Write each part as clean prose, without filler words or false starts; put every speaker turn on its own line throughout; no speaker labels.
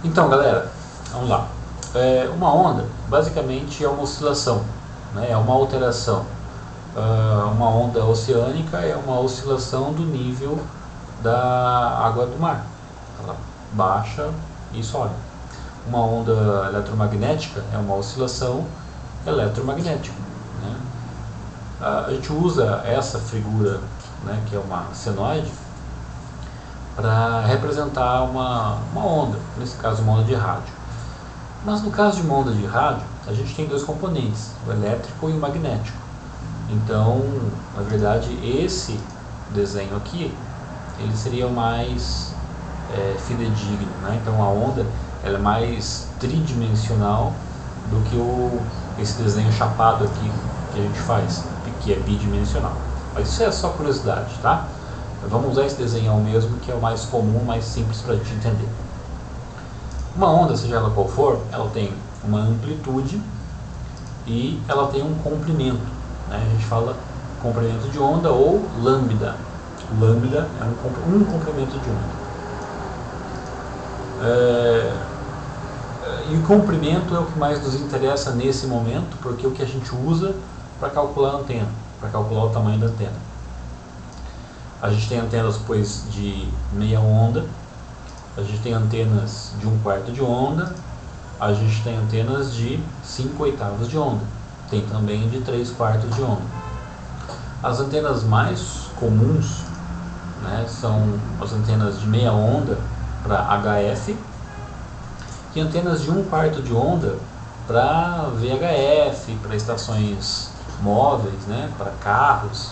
Então, galera, vamos lá. Uma onda basicamente é uma oscilação, né? É uma alteração. Uma onda oceânica é uma oscilação do nível da água do mar. Ela baixa e sobe. Uma onda eletromagnética é uma oscilação eletromagnética, né? A gente usa essa figura, né, que é uma senoide, para representar uma onda, nesse caso uma onda de rádio. Mas no caso de uma onda de rádio, a gente tem dois componentes, o elétrico e o magnético. Então, na verdade, esse desenho aqui, ele seria mais fidedigno, né? Então a onda ela é mais tridimensional do que esse desenho chapado aqui que a gente faz, que é bidimensional. Mas isso é só curiosidade, tá? Vamos usar esse desenho mesmo, que é o mais comum, mais simples para a gente entender. Uma onda, seja ela qual for, ela tem uma amplitude e ela tem um comprimento, né? A gente fala comprimento de onda ou lambda. Lambda é um comprimento de onda. E o comprimento é o que mais nos interessa nesse momento, porque é o que a gente usa para calcular a antena, para calcular o tamanho da antena. A gente tem antenas pois de meia onda, a gente tem antenas de 1/4 de onda, a gente tem antenas de 5/8 de onda, tem também de 3/4 de onda. As antenas mais comuns, né, são as antenas de meia onda para HF e antenas de 1/4 de onda para VHF, para estações móveis, né, para carros,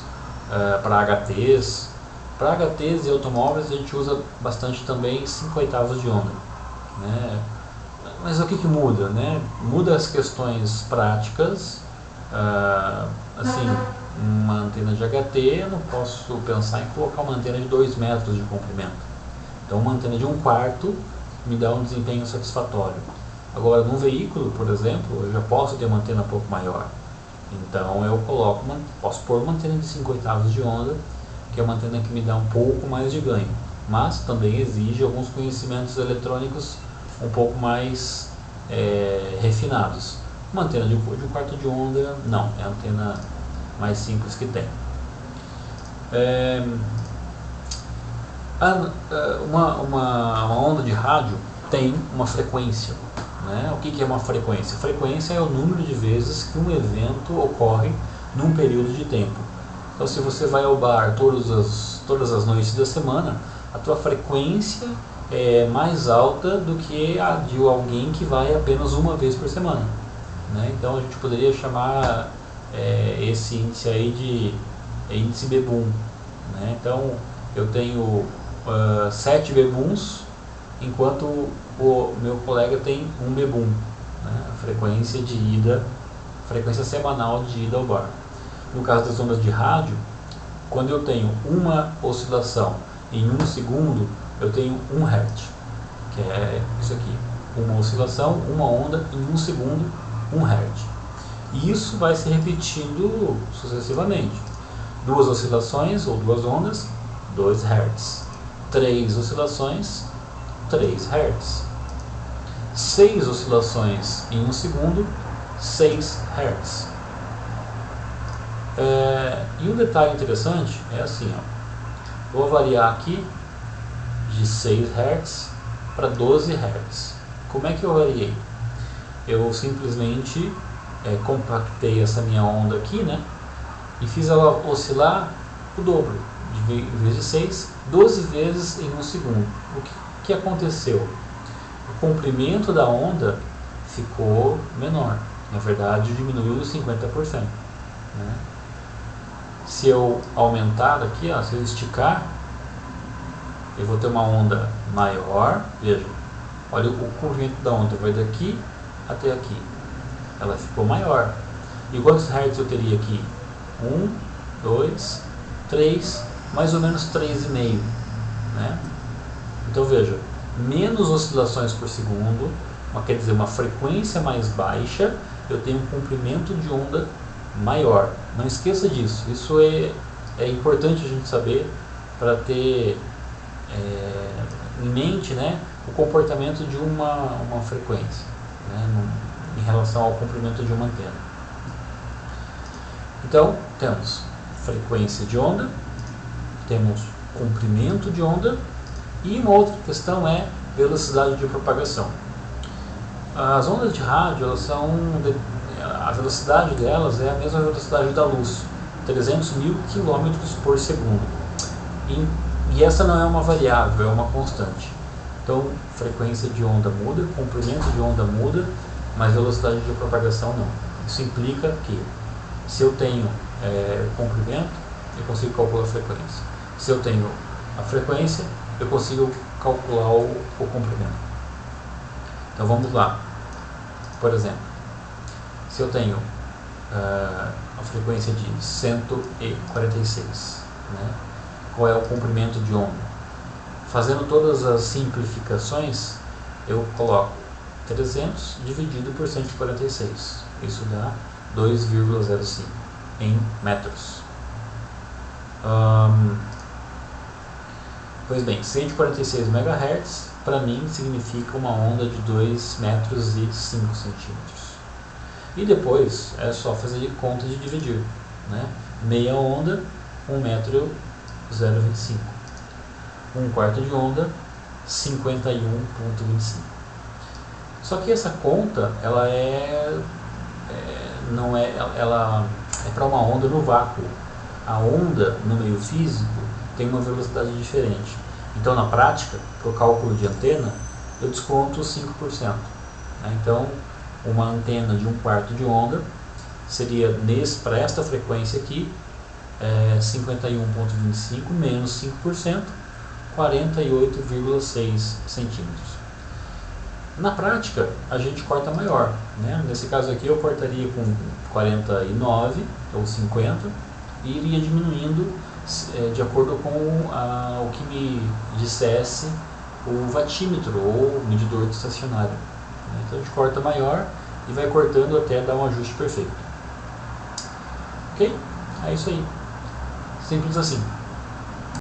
para HTs. Para HTs e automóveis a gente usa bastante também 5/8 de onda, né? Mas o que muda, né? Muda as questões práticas. Assim, uma antena de HT eu não posso pensar em colocar uma antena de 2 metros de comprimento. Então uma antena de 1/4 me dá um desempenho satisfatório. Agora num veículo, por exemplo, eu já posso ter uma antena um pouco maior. Então eu posso pôr uma antena de 5/8 de onda, que é uma antena que me dá um pouco mais de ganho, mas também exige alguns conhecimentos eletrônicos um pouco mais refinados. Uma antena de 1/4 de onda, não, é a antena mais simples que tem. Uma onda de rádio tem uma frequência, né? O que é uma frequência? Frequência é o número de vezes que um evento ocorre num período de tempo. Então, se você vai ao bar todas as noites da semana, a tua frequência é mais alta do que a de alguém que vai apenas uma vez por semana, né? Então, a gente poderia chamar esse índice aí de índice Bebum, né? Então, eu tenho 7 bebuns, enquanto o meu colega tem 1 bebum, né? A frequência de ida, frequência semanal de ida ao bar. No caso das ondas de rádio, quando eu tenho uma oscilação em 1 segundo, eu tenho 1 Hz, que é isso aqui, uma oscilação, uma onda em 1 segundo, 1 Hz. E isso vai se repetindo sucessivamente. 2 oscilações ou 2 ondas, 2 Hz. 3 oscilações, 3 Hz. 6 oscilações em 1 segundo, 6 Hz. E um detalhe interessante é assim, ó, vou variar aqui de 6 Hz para 12 Hz. Como é que eu variei? Eu simplesmente compactei essa minha onda aqui, né, e fiz ela oscilar o dobro, em vez de 6, 12 vezes em 1 segundo. O que aconteceu? O comprimento da onda ficou menor, na verdade diminuiu 50%, né? Se eu aumentar aqui, ó, se eu esticar, eu vou ter uma onda maior. Veja, olha o comprimento da onda, vai daqui até aqui, ela ficou maior. E quantos hertz eu teria aqui? 1, 2, 3, mais ou menos 3,5, né? Então veja, menos oscilações por segundo, quer dizer, uma frequência mais baixa, eu tenho um comprimento de onda maior. Não esqueça disso, isso é importante a gente saber para ter em mente, né, o comportamento de uma frequência, né, em relação ao comprimento de uma antena. Então, temos frequência de onda, temos comprimento de onda, e uma outra questão é velocidade de propagação. As ondas de rádio, a velocidade delas é a mesma velocidade da luz, 300 mil quilômetros por segundo. E essa não é uma variável, é uma constante. Então, frequência de onda muda, comprimento de onda muda, mas velocidade de propagação não. Isso implica que, se eu tenho comprimento, eu consigo calcular a frequência. Se eu tenho a frequência, eu consigo calcular o comprimento. Então vamos lá. Por exemplo, se eu tenho a frequência de 146, né? Qual é o comprimento de onda? Fazendo todas as simplificações, eu coloco 300 dividido por 146. Isso dá 2,05 em metros. Pois bem, 146 MHz para mim significa uma onda de 2 metros e 5 centímetros. E depois é só fazer conta de dividir, né? Meia onda, 1 metro 0,25. 1/4 de onda, 51,25. Só que essa conta, ela não é, ela é para uma onda no vácuo. A onda no meio físico tem uma velocidade diferente. Então, na prática, para o cálculo de antena, eu desconto 5%. Né? Então, uma antena de 1/4 de onda seria, para esta frequência aqui, 51,25 menos 5%, 48,6 centímetros. Na prática, a gente corta maior, né? Nesse caso aqui eu cortaria com 49 ou 50 e iria diminuindo de acordo com o que me dissesse o vatímetro ou o medidor estacionário. Então a gente corta maior e vai cortando até dar um ajuste perfeito. Ok? É isso aí. Simples assim.